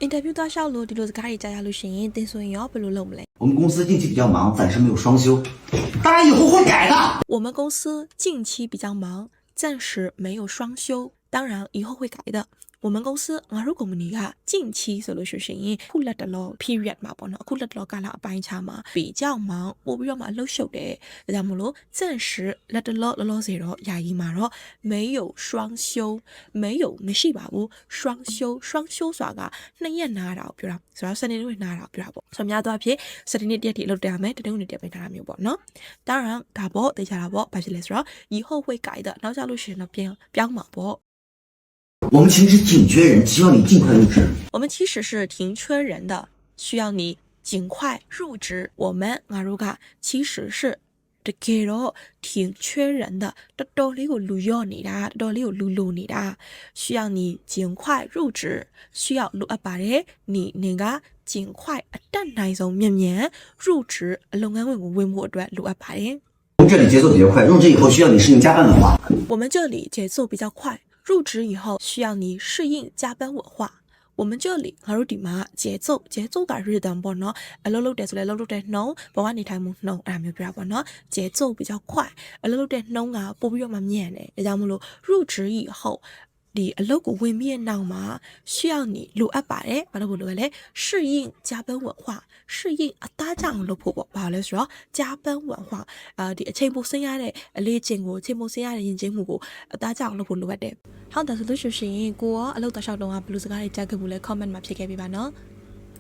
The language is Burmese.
interview 到小路，ဒီလိုစကားကြီးကြားရလို့ရှိရင်တင်ဆိုရင်ရောဘယ်လိုလုပ်မလဲ我们公司近期比较忙，暂时没有双休，当然以后会改的。我们公司近期比较忙，暂时没有双休，当然以后会改的。我们公司ငါတို့ကုမ္ပဏီက近期ဆိုလို့ရှိရင်ခုလက်တလော period မှာပေါ့နော်အခုလက်တလောကာလအပိုင်းခြားမှာ比较忙ပို့ပြီးတော့မှလှုပ်ရှုပ်တယ်ဒါကြောင့်မလို့暂时လက်တလောလောလောဆယ်တော့ယာယီမှာတော့没有双休没有မရှိပါဘူး双休ဆိုတာကနှစ်ရက်နားတာကိုပြောတာဆိုတော့စနေနေ့နားတာကိုပြောတာပေါ့ဆိုတော့များသောအားဖြင့်စနေနေ့တရက်ထိလုပ်တယ်ရမယ်တနင်္ဂနွေတရက်ပဲနားတာမျိုးပေါ့နော်当然ဒါပေါ့တေချာတာပေါ့ဘာဖြစ်လဲဆိုတော့以后会改的နောက်ကြလို့ရှိရင်တော့ပြောင်းမှာပေါ့我们其实是紧缺人，希望你尽快入职。我们其实是挺缺人的，需要你尽快入职。我们ငါတို့က其实是တကယ်တော့挺缺人的，တော်တော်လေးကိုလူရော့နေတာတော်တော်လေးကိုလူလိုနေတာ需要你尽快入职，需要လိုအပ်ပါတယ်你က尽快အတက်နိုင်ဆုံးမြန်မြန်入职လုပ်ငန်းဝင်ကိုဝင်ဖို့အတွက်လိုအပ်ပါတယ်我们这里节奏比较快，入职以后需要你适应加班文化。我们这里节奏比较快。入职以后需要你适应加班文化。我们这里ငါတို့ဒီမှာ节奏က rhythm ပေါ့နော်အလုပ်လုပ်တယ်ဆိုလဲလုပ်တဲ့နှုန်းဘဝနေထိုင်မှုနှုန်းအဲ့ဒါမျိုးပြောတာပေါ့နော်节奏比较快အလုပ်လုပ်တဲ့နှုန်းကပို့ပြီးတော့မှမြန်တယ်ဒါကြောင့်မလို့入职以后ဒီအလုပ်ကိုဝင်ပြီးနောက်မှာ需要你လိုအပ်ပါတယ်ဘာလို့ဘလို့လဲ适应加班文化适应အသားကြောင်လုပ်ဖို့ပေါ့ဘာလဲဆိုတော့加班文化ဒီအချိန်ပိုဆင်းရတဲ့အလေးချိန်ကိုချိန်ပိုဆင်းရတဲ့ယဉ်ကျေးမှုကိုအသားကြောင်လုပ်ဖို့လိုအပ်တယ်ဟုတ်တယ်ဆိုလို့ရှိရင်ကိုရောအလုပ်တောက်လျှောက်တော့ဘယ်လိုစကားတွေကြားခဲ့ဘူးလဲ comment မှာဖြေခဲ့ပြပါနော်